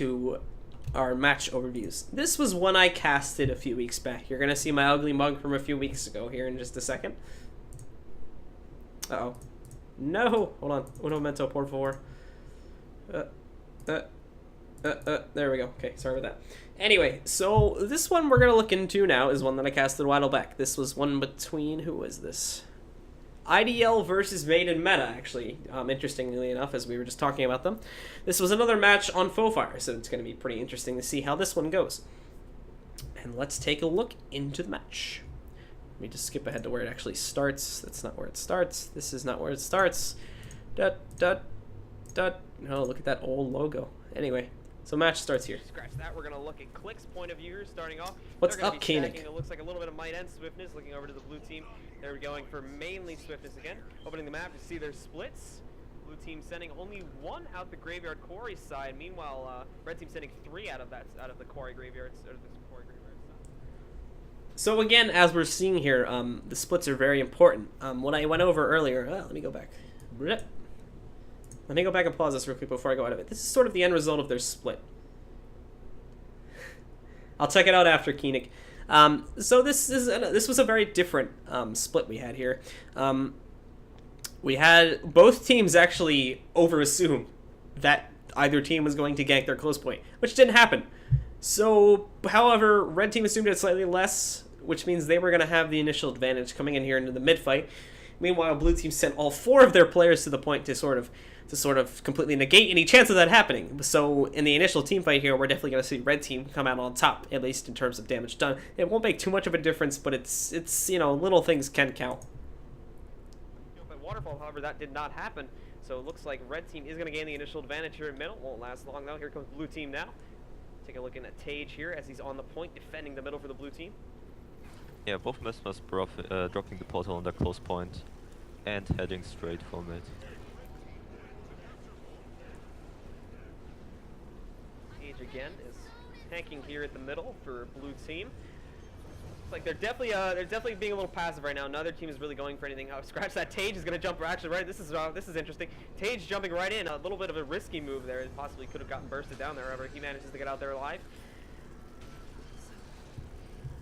to our match overviews. This was one I casted a few weeks back. You're gonna see my ugly mug from a few weeks ago here in just a second. Uh-oh. No! Hold on. Un momento, por favor. There we go. Okay, sorry about that. Anyway, so this one we're gonna look into now is one that I casted a while back. This was one between, who was this? IDL versus MiM and Meta, actually, interestingly enough, as we were just talking about them. This was another match on Fofire, so it's going to be pretty interesting to see how this one goes. And let's take a look into the match. Let me just skip ahead to where it actually starts. That's not where it starts. This is not where it starts. Oh, look at that old logo. Anyway, so match starts here. Scratch that. We're going to look at Click's point of view here, starting off. What's up, Koenig? It looks like a little bit of might and swiftness. Looking over to the blue team. They're going for mainly swiftness again. Opening the map to see their splits. Blue team sending only one out the graveyard quarry side. Meanwhile, red team sending 3 out of the quarry graveyards. So again, as we're seeing here, the splits are very important. What I went over earlier. Let me go back. Let me go back and pause this real quick before I go out of it. This is sort of the end result of their split. I'll check it out after, Koenig. So this was a very different split we had here. We had both teams actually overassume that either team was going to gank their close point, which didn't happen. So, however, red team assumed it slightly less, which means they were going to have the initial advantage coming in here into the mid fight. Meanwhile, blue team sent all 4 of their players to the point to sort of completely negate any chance of that happening. So in the initial team fight here, we're definitely going to see red team come out on top, at least in terms of damage done. It won't make too much of a difference, but it's you know, little things can count. But waterfall, however, that did not happen. So it looks like red team is going to gain the initial advantage here in middle. Won't last long though. Here comes blue team now. Take a look at Tage here as he's on the point, defending the middle for the blue team. Yeah, both Mesmers dropping the portal on their close point and heading straight for mid. Tage again is tanking here at the middle for blue team. Looks like they're definitely being a little passive right now. Neither team is really going for anything. Scratch that. Tage is going to jump actually right. This is interesting. Tage jumping right in. A little bit of a risky move there. It possibly could have gotten bursted down there. However, he manages to get out there alive.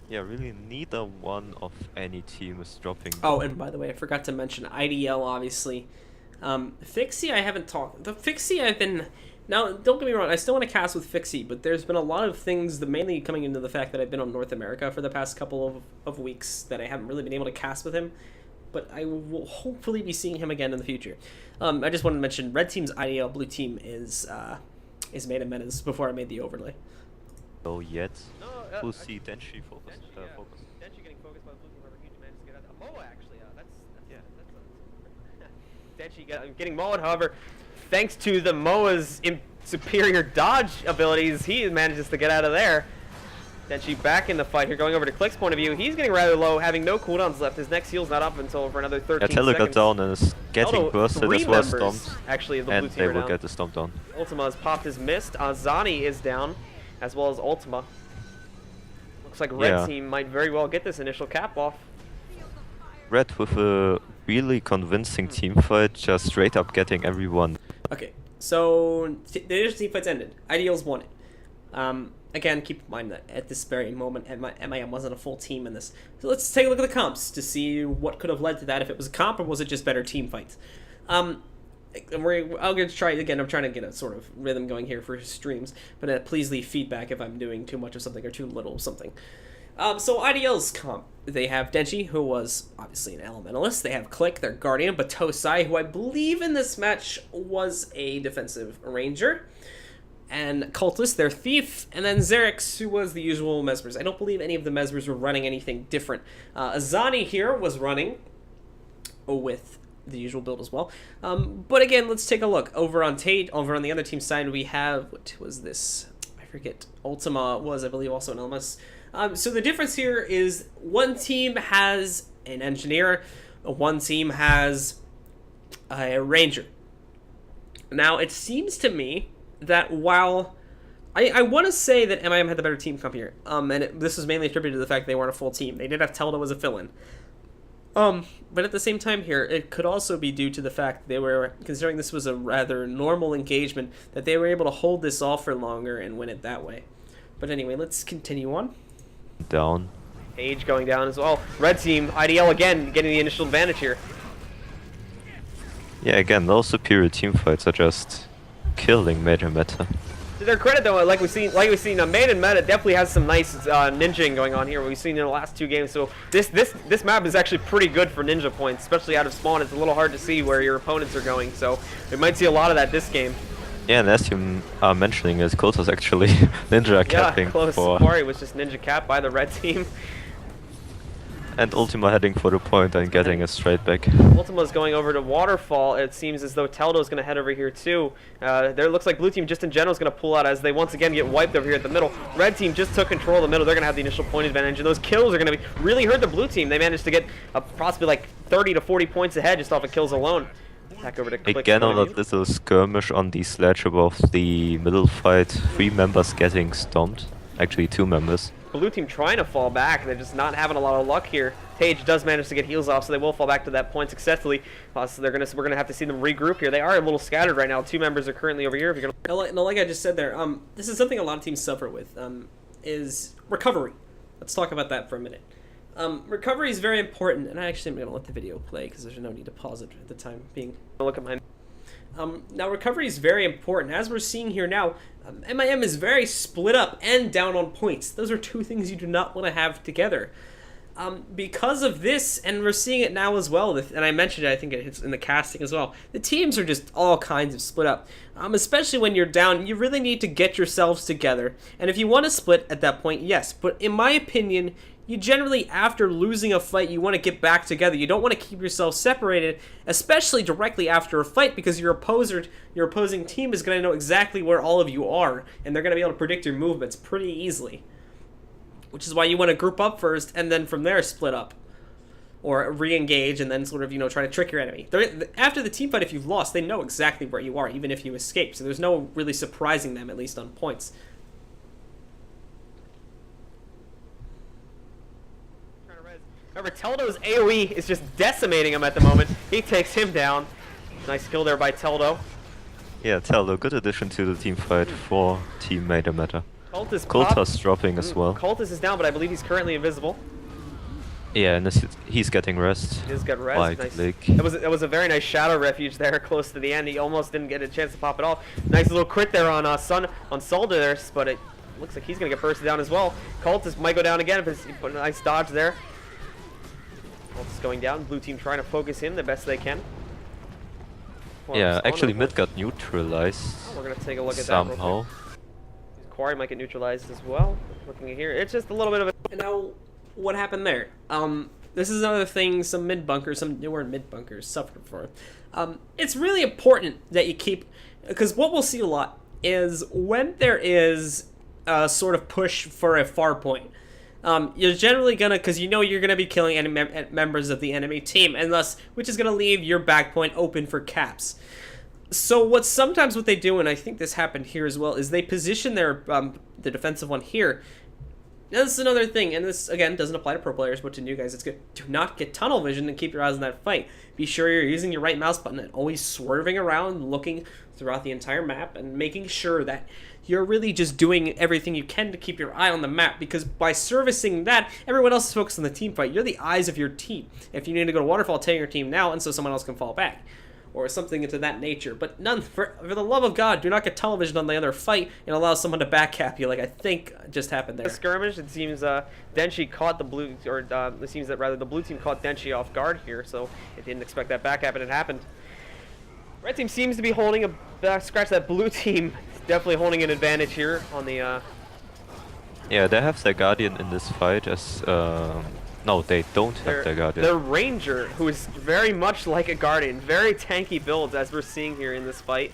Yeah, really neither one of any team is dropping. Oh, and by the way, I forgot to mention IDL, obviously. Fixie, I haven't talked. The Fixie, I've been... Now, don't get me wrong, I still want to cast with Fixie, but there's been a lot of things, mainly coming into the fact that I've been on North America for the past couple of weeks, that I haven't really been able to cast with him. But I will hopefully be seeing him again in the future. I just wanted to mention, red team's IDL, blue team is made a menace before I made the overlay. Oh, yet. No, we'll see Denshi focus. Denshi getting focused by the blue team. However, huge managed to get out. Moa actually. Denshi getting mowed. However, thanks to the Moa's superior dodge abilities, he manages to get out of there. Denshi back in the fight here, going over to Click's point of view. He's getting rather low, having no cooldowns left. His next heal's not up until for another 13 seconds. Tele got down and is getting bursted as well, stomped. Actually, the and blue team they are will down. get the stomp down. Ultima has popped his mist. Azani is down, as well as Ultima. Looks like red team might very well get this initial cap off. Red with a really convincing team fight, just straight up getting everyone. Okay, so the initial team fights ended. IDL's won it. Again, keep in mind that at this very moment, MIM wasn't a full team in this. So let's take a look at the comps to see what could have led to that. If it was a comp or was it just better team fights? I'm going to try again. I'm trying to get a sort of rhythm going here for streams, but please leave feedback if I'm doing too much of something or too little of something. So IDL's comp, they have Denshi, who was obviously an elementalist. They have Click, their guardian, Batosai, who I believe in this match was a defensive ranger, and Cultist, their thief, and then Xerix, who was the usual Mesmers. I don't believe any of the Mesmers were running anything different. Azani here was running with the usual build as well. But again, let's take a look. Over on the other team side, we have, what was this? I forget. Ultima was, I believe, also an LMS. So the difference here is one team has an engineer, one team has a ranger. Now, it seems to me that while I want to say that MIM had the better team comp here, and this was mainly attributed to the fact they weren't a full team. They did have Telda as a fill-in. But at the same time here, it could also be due to the fact they were, considering this was a rather normal engagement, that they were able to hold this off for longer and win it that way. But anyway, let's continue on. Down. Age going down as well. Red team, IDL again, getting the initial advantage here. Yeah, again, those superior team fights are just killing major meta. To their credit, though, like we've seen, main meta definitely has some nice ninjing going on here. We've seen in the last 2 games. So this map is actually pretty good for ninja points, especially out of spawn. It's a little hard to see where your opponents are going, so we might see a lot of that this game. Yeah, and as you are mentioning, is Kota's actually ninja capping Yeah, close. for, Quarry was just ninja capped by the red team. and Ultima heading for the point and getting a straight back. Ultima's going over to Waterfall. It seems as though Teldo's going to head over here too. There looks like blue team just in general is going to pull out as they once again get wiped over here at the middle. Red team just took control of the middle. They're going to have the initial point advantage, and those kills are going to be really hurt the blue team. They managed to get possibly like 30 to 40 points ahead just off of kills alone. Back over to Click. Again, on a little skirmish on the sledge above the middle fight. 3 members getting stomped. Actually, 2 members. Blue team trying to fall back. They're just not having a lot of luck here. Tage does manage to get heals off, so they will fall back to that point successfully. So we're gonna have to see them regroup here. They are a little scattered right now. 2 members are currently over here. If you're gonna No, like I just said there, this is something a lot of teams suffer with, is recovery. Let's talk about that for a minute. Recovery is very important, and I actually am going to let the video play because there's no need to pause it at the time being. look at my. Now, recovery is very important. As we're seeing here now, MiM is very split up and down on points. Those are 2 things you do not want to have together. Because of this, and we're seeing it now as well, and I mentioned it, I think it's in the casting as well, the teams are just all kinds of split up. Especially when you're down, you really need to get yourselves together. And if you want to split at that point, yes. But in my opinion, you generally, after losing a fight, you want to get back together. You don't want to keep yourself separated, especially directly after a fight, because your opposing team is going to know exactly where all of you are, and they're going to be able to predict your movements pretty easily. Which is why you want to group up first, and then from there split up. Or re-engage, and then sort of, try to trick your enemy. After the team fight, if you've lost, they know exactly where you are, even if you escape. So there's no really surprising them, at least on points. Remember, Teldo's AoE is just decimating him at the moment. He takes him down. Nice kill there by Teldo. Yeah, Teldo, good addition to the team fight for Team Major Meta. Kultus dropping as well. Kultus is down, but I believe he's currently invisible. Yeah, and he's getting rest. He does get rest. Like Nice. Lake. That was a very nice shadow refuge there, close to the end. He almost didn't get a chance to pop it off. Nice little crit there on Solder there, but it looks like he's gonna get bursted down as well. Kultus might go down again if he put a nice dodge there. Kultus going down. Blue team trying to focus him the best they can. Yeah, actually mid got neutralized. We're gonna take a look at somehow. that real quick. Quarry might get neutralized as well. Looking at here, it's just a little bit of a. And now, what happened there? This is another thing some mid-bunkers, some newer mid-bunkers suffer for. It's really important that you keep, because what we'll see a lot is when there is a sort of push for a far point, you're generally gonna, because you're gonna be killing members of the enemy team, and thus, which is gonna leave your back point open for caps. So sometimes what they do, and I think this happened here as well, is they position their the defensive one here. Now this is another thing, and this again doesn't apply to pro players, but to new guys it's good. Do not get tunnel vision and keep your eyes on that fight. Be sure you're using your right mouse button and always swerving around, looking throughout the entire map, and making sure that you're really just doing everything you can to keep your eye on the map, because by servicing that, everyone else is focused on the team fight. You're the eyes of your team. If you need to go to Waterfall, tell your team now, and so someone else can fall back. Or something to that nature. But for the love of God, do not get television on the other fight and allow someone to backcap you, like I think just happened there. The skirmish, it seems Denshi caught the blue, or it seems that rather the blue team caught Denshi off guard here, so it didn't expect that backcap, and it happened. Red team seems to be holding a back scratch. That blue team is definitely holding an advantage here on the. Yeah, they have their Guardian in this fight as. No, they don't have their Guardian. Their Ranger, who is very much like a Guardian, very tanky builds as we're seeing here in this fight.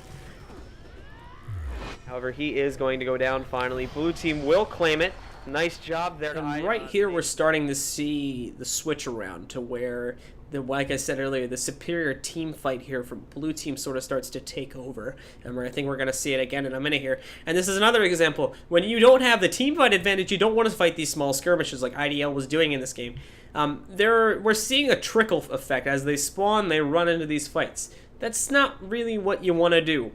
However, he is going to go down finally. Blue team will claim it. Nice job there. And right here we're starting to see the switch around to where like I said earlier, the superior team fight here from blue team sort of starts to take over. And I think we're going to see it again in a minute here. And this is another example. When you don't have the team fight advantage, you don't want to fight these small skirmishes like IDL was doing in this game. We're seeing a trickle effect. As they spawn, they run into these fights. That's not really what you want to do.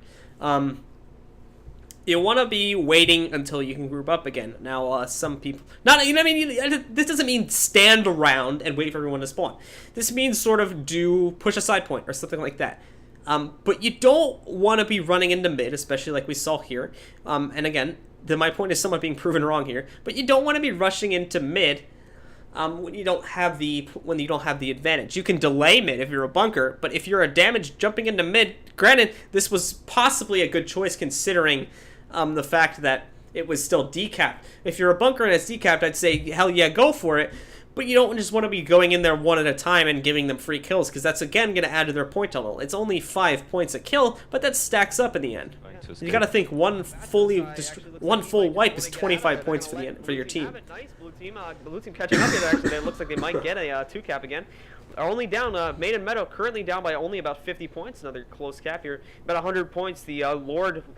You want to be waiting until you can group up again. Now, some people... this doesn't mean stand around and wait for everyone to spawn. This means sort of push a side point or something like that. But you don't want to be running into mid, especially like we saw here. And again, my point is somewhat being proven wrong here. But you don't want to be rushing into mid when you don't have the advantage. You can delay mid if you're a bunker, but if you're a damage jumping into mid, granted, this was possibly a good choice considering the fact that it was still decapped. If you're a bunker and it's decapped, I'd say, hell yeah, go for it. But you don't just want to be going in there one at a time and giving them free kills, because that's, again, going to add to their point total. It's only 5 points a kill, but that stacks up in the end. You got to think one full wipe is 25 points for your team. Nice blue team catching up here. Actually, it looks like they might get a 2-cap again. Are only down. Maid and Meadow currently down by only about 50 points. Another close cap here. About 100 points. The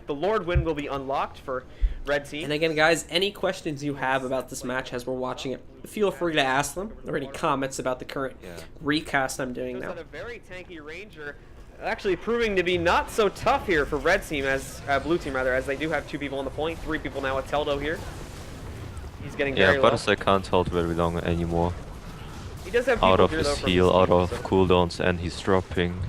Lord win will be unlocked for red team. And again, guys, any questions you have about this match as we're watching it, feel free to ask them. Or any comments about the current recast I'm doing now. A very tanky Ranger, actually proving to be not so tough here for red team as blue team rather, as they do have 2 people on the point, 3 people now with Teldo here. He's getting very low. Yeah, but I can't hold very long anymore. He does have Out of here, his though, heal, out of cooldowns, and he's dropping.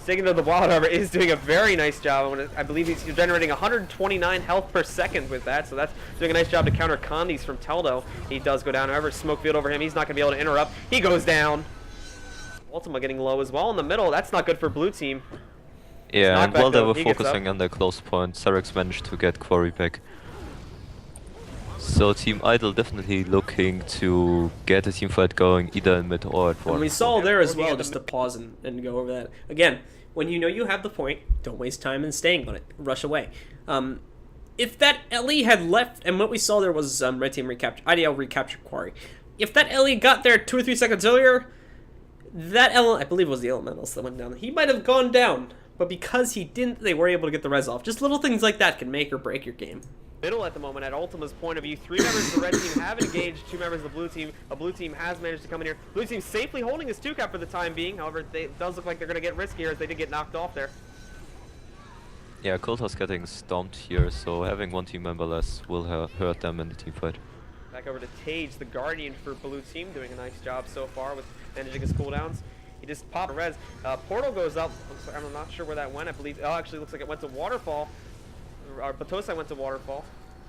Sticking to the Wild, however, is doing a very nice job. I believe he's generating 129 health per second with that, so that's doing a nice job to counter Condis from Teldo. He does go down. However, smoke field over him. He's not going to be able to interrupt. He goes down. Ultima getting low as well in the middle. That's not good for blue team. Yeah, and while they were he gets focusing on their close point, Cerex managed to get Quarry back. So Team Idol definitely looking to get a team fight going either in mid or at one. And we saw there as well, just to pause and go over that. Again, when you know you have the point, don't waste time in staying on it. Rush away. If that Ellie had left, and what we saw there was red team recaptured, IDL recaptured Quarry. If that Ellie got there 2 or 3 seconds earlier, that I believe it was the Elementals that went down. He might have gone down, but because he didn't, they were able to get the res off. Just little things like that can make or break your game. Middle at the moment at Ultima's point of view. 3 members of the red team have engaged, 2 members of the blue team. A blue team has managed to come in here. Blue team safely holding his 2-cap for the time being. However, it does look like they're going to get riskier as they did get knocked off there. Yeah, Kulta's getting stomped here, so having 1 team member less will hurt them in the team fight. Back over to Tage, the Guardian for blue team, doing a nice job so far with managing his cooldowns. He just popped a res. Portal goes up. I'm not sure where that went. I believe. Oh, actually, looks like it went to Waterfall. Or Batosai went to Waterfall,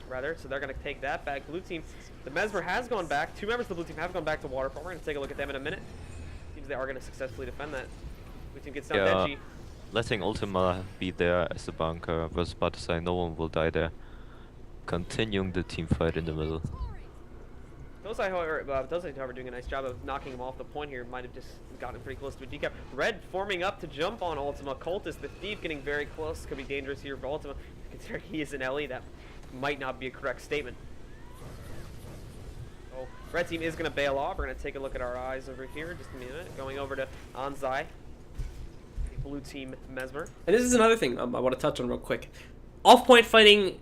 rather. So they're going to take that back. Blue team, the Mesmer has gone back. 2 members of the blue team have gone back to Waterfall. We're going to take a look at them in a minute. Seems they are going to successfully defend that. Blue team gets down Denji. Letting Ultima be there as a bunker versus Batosai, no one will die there. Continuing the team fight in the middle. Batosai, however, doing a nice job of knocking him off the point here. Might have just gotten pretty close to a decap. Red forming up to jump on Ultima. Cultist, the thief, getting very close. Could be dangerous here for Ultima. Considering he is an Ellie, that might not be a correct statement. Oh, red team is going to bail off. We're going to take a look at our eyes over here. Just a minute. Going over to Anzai. Blue team Mesmer. And this is another thing I want to touch on real quick. Off-point fighting,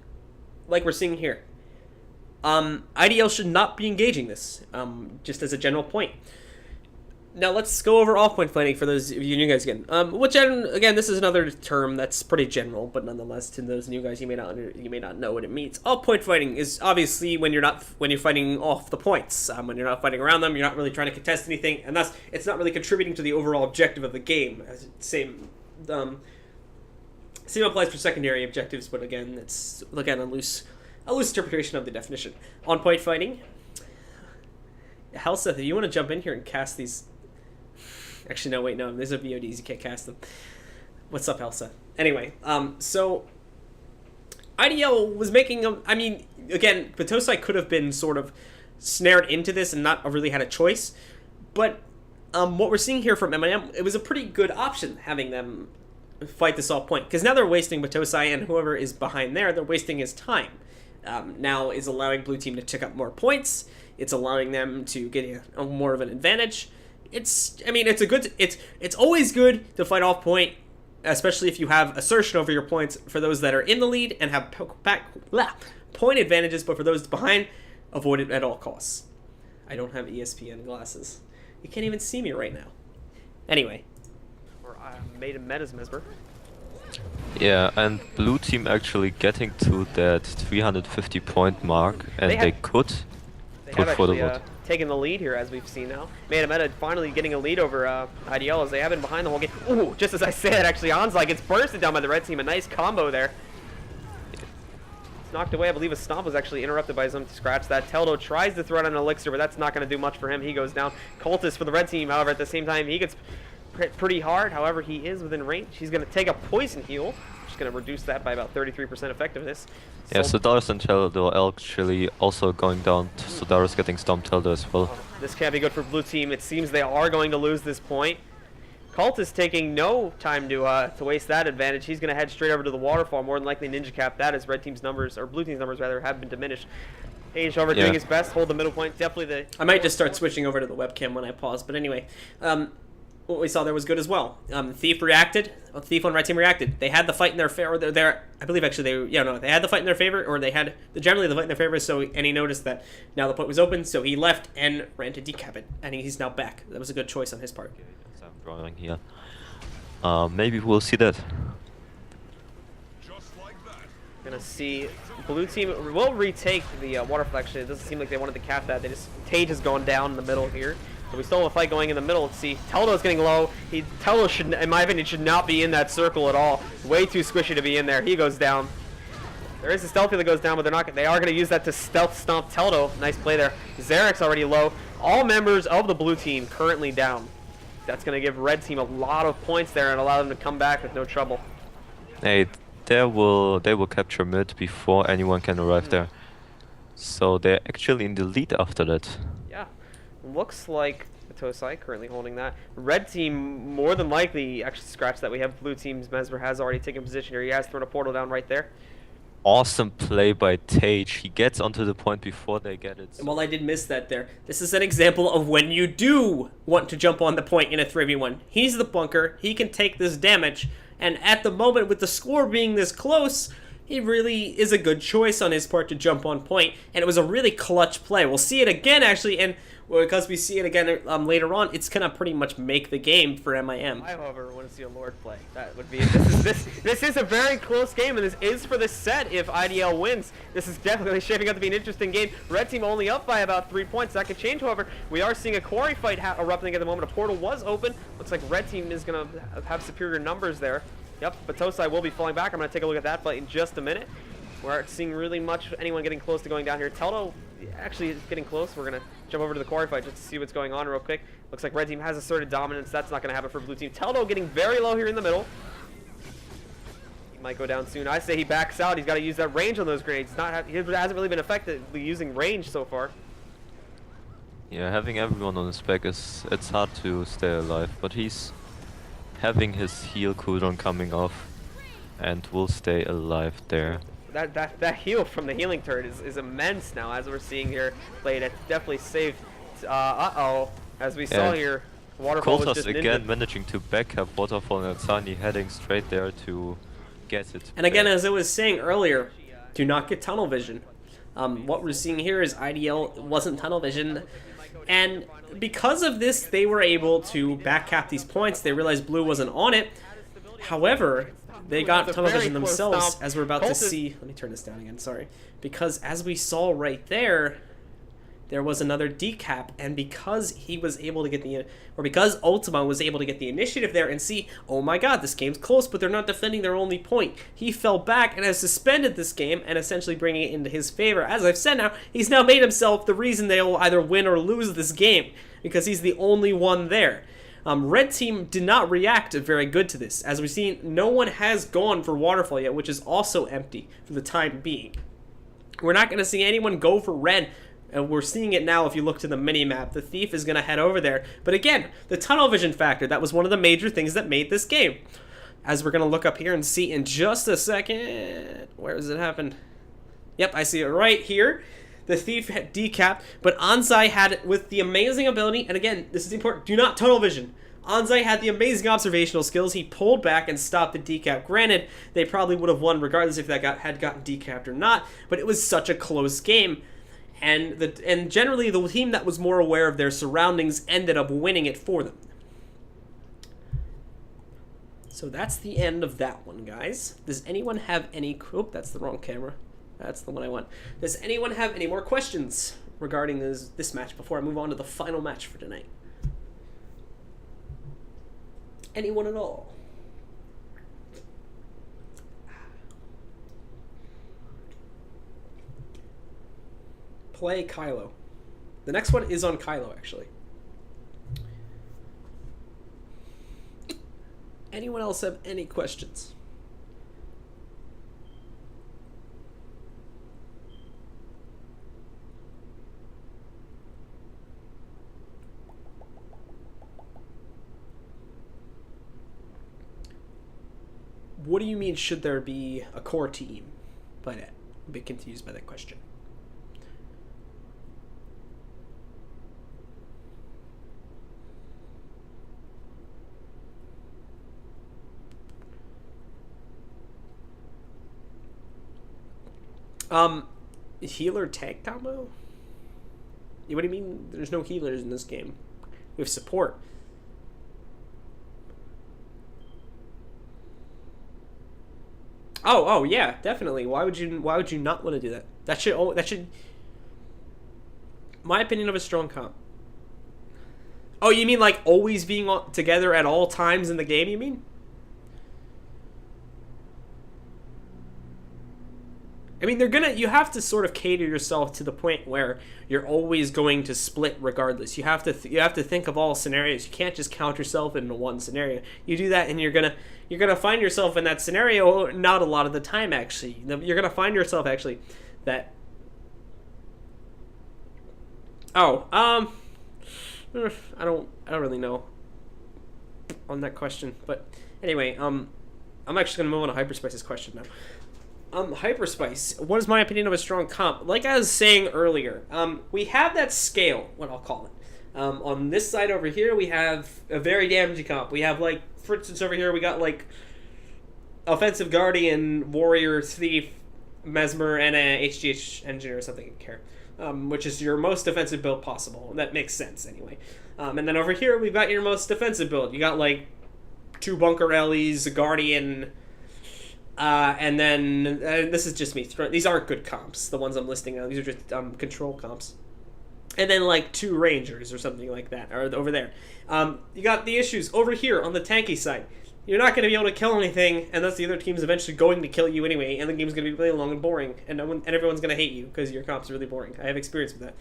like we're seeing here. IDL should not be engaging this, just as a general point. Now let's go over off-point fighting for those of you new guys again. Which again, this is another term that's pretty general, but nonetheless, to those new guys, you may not know what it means. Off-point fighting is obviously when you're fighting off the points. When you're not fighting around them, you're not really trying to contest anything, and thus it's not really contributing to the overall objective of the game. Same applies for secondary objectives, but again, it's a loose interpretation of the definition. On-point fighting. Helseth, if you want to jump in here and cast these... Actually, no, wait, no. These are VODs. You can't cast them. What's up, Helseth? Anyway, so... IDL was making... again, Batosai could have been sort of snared into this and not really had a choice. But what we're seeing here from MiM, it was a pretty good option having them fight this off point. Because now they're wasting Batosai, and whoever is behind there, they're wasting his time. Now is allowing blue team to tick up more points. It's allowing them to get more of an advantage. I mean, it's always good to fight off point, especially if you have assertion over your points for those that are in the lead and have point advantages, but for those behind, avoid it at all costs. I don't have ESPN glasses. You can't even see me right now. Anyway. Or made a Meta's Mesmer. Yeah, and blue team actually getting to that 350 point mark, and they could They put have for the actually vote. taken the lead here, as we've seen now. Meta finally getting a lead over IDL, as they have been behind the whole game. Ooh, just as I said, actually, Onslaught gets bursted down by the red team. A nice combo there. It's knocked away. I believe a stomp was actually interrupted by some scratch. That Teldo tries to throw out an elixir, but that's not going to do much for him. He goes down. Cultist for the red team, however, at the same time, he gets pretty hard. However, he is within range. He's going to take a poison heal, which is going to reduce that by about 33% effectiveness. Yeah, Sodaris and Teldo actually also going down. Sodaris getting stomped Teldo as well. This can't be good for blue team. It seems they are going to lose this point. Cultist taking no time to waste that advantage. He's going to head straight over to the waterfall. More than likely ninja cap that, as red team's numbers, or blue team's numbers rather, have been diminished. Page over doing his best, hold the middle point. Definitely the. I might just start switching over to the webcam when I pause. But anyway, what we saw there was good as well. Thief reacted. Thief on red team reacted. They had the fight in their favor. I believe actually they had the fight in their favor, or they had generally the fight in their favor. So and he noticed that now the point was open, so he left and ran to decap it, and he's now back. That was a good choice on his part. I'm drawing here. Maybe we'll see that. Gonna see blue team will retake the waterfall. Actually, it doesn't seem like they wanted to cap that. Tage has gone down in the middle here. So we still have a fight going in the middle. Let's see. Teldo's getting low. Teldo should, in my opinion, should not be in that circle at all. Way too squishy to be in there. He goes down. There is a stealthy that goes down, but they are going to use that to stealth stomp Teldo. Nice play there. Zarek's already low. All members of the blue team currently down. That's going to give red team a lot of points there and allow them to come back with no trouble. Hey, they will capture mid before anyone can arrive there. So they're actually in the lead after that. Yeah. Looks like Tosai currently holding that. Red team more than likely actually scratch that. We have blue team's Mesmer has already taken position here. He has thrown a portal down right there. Awesome play by Tage. He gets onto the point before they get it. Well, I did miss that there. This is an example of when you do want to jump on the point in a 3v1. He's the bunker. He can take this damage. And at the moment, with the score being this close, he really is a good choice on his part to jump on point. And it was a really clutch play. We'll see it again, actually, and because we see it again later on, it's going to pretty much make the game for MiM. I, however, want to see a Lord play. That would be this is a very close game, and this is for the set if IDL wins. This is definitely shaping up to be an interesting game. Red team only up by about 3 points. That could change, however. We are seeing a quarry fight erupting at the moment. A portal was open. Looks like red team is going to have superior numbers there. Yep, but Tosai will be falling back. I'm going to take a look at that fight in just a minute. We aren't seeing really much anyone getting close to going down here. Teldo actually is getting close. We're going to jump over to the quarry fight just to see what's going on real quick. Looks like red team has asserted dominance. That's not going to happen for blue team. Teldo getting very low here in the middle. He might go down soon. I say he backs out. He's got to use that range on those grenades. He hasn't really been effectively using range so far. Yeah, having everyone on his back it's hard to stay alive, but he's having his heal cooldown coming off and will stay alive there. That heal from the healing turret is immense now, as we're seeing here played. It's definitely saved. As we saw here, Waterfall was Koltas just again ninja. managing to back up Waterfall and Sani heading straight there to get it. And again, as I was saying earlier, do not get tunnel vision. What we're seeing here is IDL wasn't tunnel vision, and because of this, they were able to backcap these points. They realized blue wasn't on it. However, they got tunnel vision themselves, as we're about to see. Let me turn this down again, sorry. Because as we saw right there, there was another decap, and because he was able to get because Ultima was able to get the initiative there and see, oh my god, this game's close, but they're not defending their only point. He fell back and has suspended this game and essentially bringing it into his favor. As I've said now, he's now made himself the reason they will either win or lose this game, because he's the only one there. Red team did not react very good to this. As we've seen, no one has gone for Waterfall yet, which is also empty for the time being. We're not going to see anyone go for red, and we're seeing it now if you look to the mini-map. The Thief is going to head over there. But again, the tunnel vision factor, that was one of the major things that made this game. As we're going to look up here and see in just a second. Where does it happen? Yep, I see it right here. The Thief had decapped, but Anzai had it with the amazing ability, and again, this is important, do not tunnel vision. Anzai had the amazing observational skills. He pulled back and stopped the decap. Granted, they probably would have won regardless if that had gotten decapped or not, but it was such a close game. And generally, the team that was more aware of their surroundings ended up winning it for them. So that's the end of that one, guys. Does anyone have any... Oh, that's the wrong camera. That's the one I want. Does anyone have any more questions regarding this match before I move on to the final match for tonight? Anyone at all? Play Kylo. The next one is on Kylo, actually. Anyone else have any questions? What do you mean, should there be a core team? By that, I'm a bit confused by that question. Healer tank combo? Yeah, what do you mean there's no healers in this game? We have support. Oh, yeah, definitely. Why would you not want to do that? That should my opinion of a strong comp. Oh, you mean like always being together at all times in the game, you mean? I mean, you have to sort of cater yourself to the point where you're always going to split regardless. You have to think of all scenarios. You can't just count yourself into one scenario. You do that and you're gonna find yourself in that scenario not a lot of the time, actually. You're gonna find yourself actually that I don't really know on that question, but anyway, I'm actually gonna move on to Hyperspice's question now. Hyperspice, what is my opinion of a strong comp? Like I was saying earlier, we have that scale, what I'll call it. On this side over here, we have a very damaging comp. We have, like, for instance, over here, we got, like, Offensive Guardian, Warrior, Thief, Mesmer, and a HGH Engineer or something, care, which is your most defensive build possible. That makes sense, anyway. And then over here, we've got your most defensive build. You got, like, 2 Bunker Ellies, a Guardian... and then, this is just me. These aren't good comps, the ones I'm listing now. These are just control comps. And then, like, 2 Rangers or something like that, or over there. You got the issues over here on the tanky side. You're not going to be able to kill anything, and thus the other team's eventually going to kill you anyway, and the game's going to be really long and boring, and everyone's going to hate you because your comp's really boring. I have experience with that.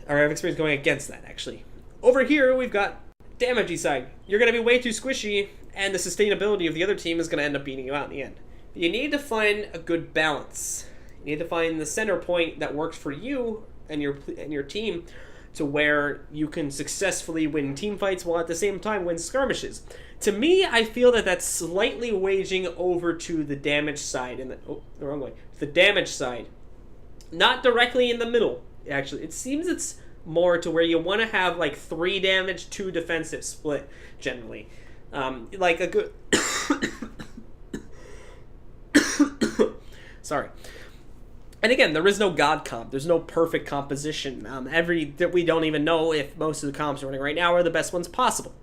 Or I have experience going against that, actually. Over here, we've got damagey side. You're going to be way too squishy, and the sustainability of the other team is going to end up beating you out in the end. But you need to find a good balance. You need to find the center point that works for you and your team to where you can successfully win team fights while at the same time win skirmishes. To me, I feel that that's slightly waging over to the damage side. The wrong way. The damage side. Not directly in the middle, actually. It seems it's more to where you want to have like 3 damage, 2 defensive split, generally. Like a good... Sorry. And again, there is no god comp. There's no perfect composition. We don't even know if most of the comps running right now are the best ones possible.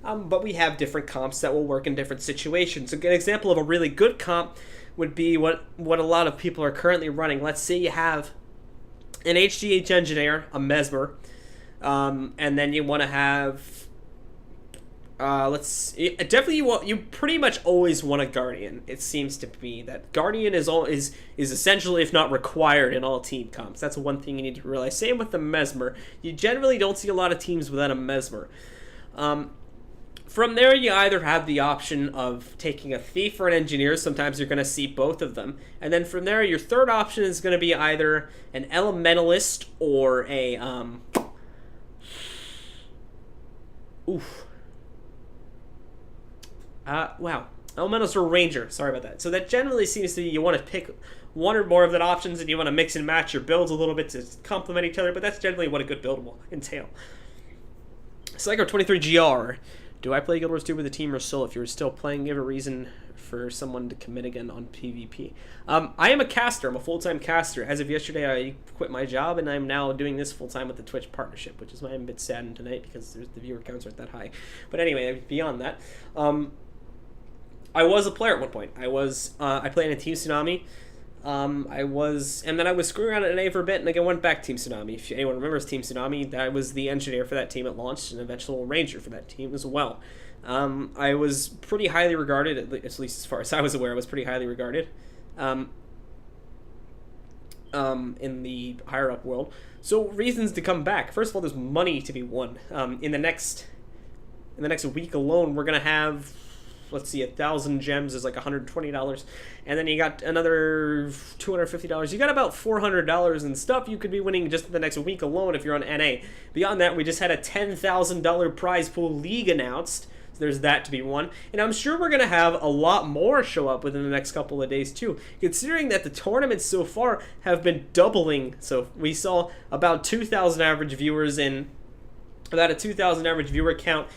But we have different comps that will work in different situations. A good example of a really good comp would be what a lot of people are currently running. Let's say you have an HGH Engineer, a Mesmer, and then you want to have... you pretty much always want a Guardian. It seems to be that Guardian is essential, if not required, in all team comps. That's one thing you need to realize. Same with the Mesmer. You generally don't see a lot of teams without a Mesmer. From there, you either have the option of taking a Thief or an Engineer. Sometimes you're going to see both of them. And then from there, your third option is going to be either an Elementalist or a... Wow. Elementals or Ranger, sorry about that. So that generally seems to be you want to pick one or more of the options, and you want to mix and match your builds a little bit to complement each other, but that's generally what a good build will entail. Psycho 23GR. Do I play Guild Wars 2 with a team or solo? If you're still playing, give a reason for someone to commit again on PvP. I am a caster. I'm a full-time caster. As of yesterday, I quit my job, and I'm now doing this full-time with the Twitch partnership, which is why I'm a bit saddened tonight, because the viewer counts aren't that high. But anyway, beyond that, I was a player at one point. I played in Team Tsunami. And then I was screwing around at NA for a bit, and I went back to Team Tsunami. If anyone remembers Team Tsunami, I was the engineer for that team at launch, and eventual ranger for that team as well. I was pretty highly regarded, at least as far as I was aware, I was pretty highly regarded in the higher up world. So reasons to come back. First of all, there's money to be won. In the next week alone, we're gonna have, let's see, 1,000 gems is like $120, and then you got another $250. You got about $400 in stuff you could be winning just in the next week alone if you're on NA. Beyond that, we just had a $10,000 prize pool league announced. So there's that to be won. And I'm sure we're going to have a lot more show up within the next couple of days too, considering that the tournaments so far have been doubling. So we saw about 2,000 average viewers in, about a 2,000 average viewer count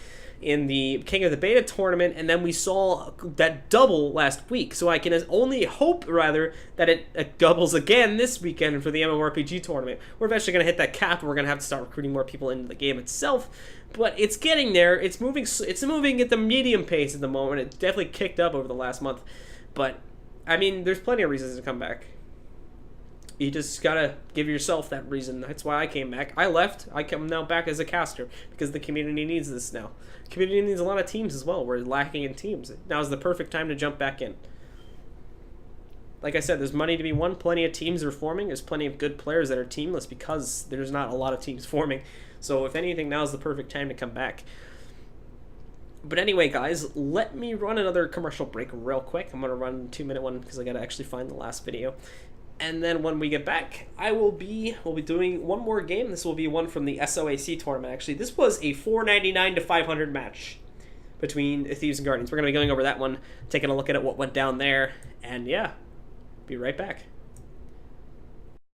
in the King of the Beta tournament, and then we saw that double last week. So I can only hope, rather, that it doubles again this weekend for the MMORPG tournament. We're eventually going to hit that cap, and we're going to have to start recruiting more people into the game itself. But it's getting there. It's moving at the medium pace at the moment. It definitely kicked up over the last month. But, I mean, there's plenty of reasons to come back. You just gotta give yourself that reason. That's why I came back. I left. I come now back as a caster because the community needs this now. The community needs a lot of teams as well. We're lacking in teams. Now is the perfect time to jump back in. Like I said, there's money to be won. Plenty of teams are forming. There's plenty of good players that are teamless because there's not a lot of teams forming. So if anything, now is the perfect time to come back. But anyway, guys, let me run another commercial break real quick. I'm going to run a 2-minute one because I got to actually find the last video. And then when we get back, we'll be doing one more game. This will be one from the SOAC tournament, actually. This was a 499 to 500 match between Thieves and Guardians. We're going to be going over that one, taking a look at what went down there. And yeah, be right back.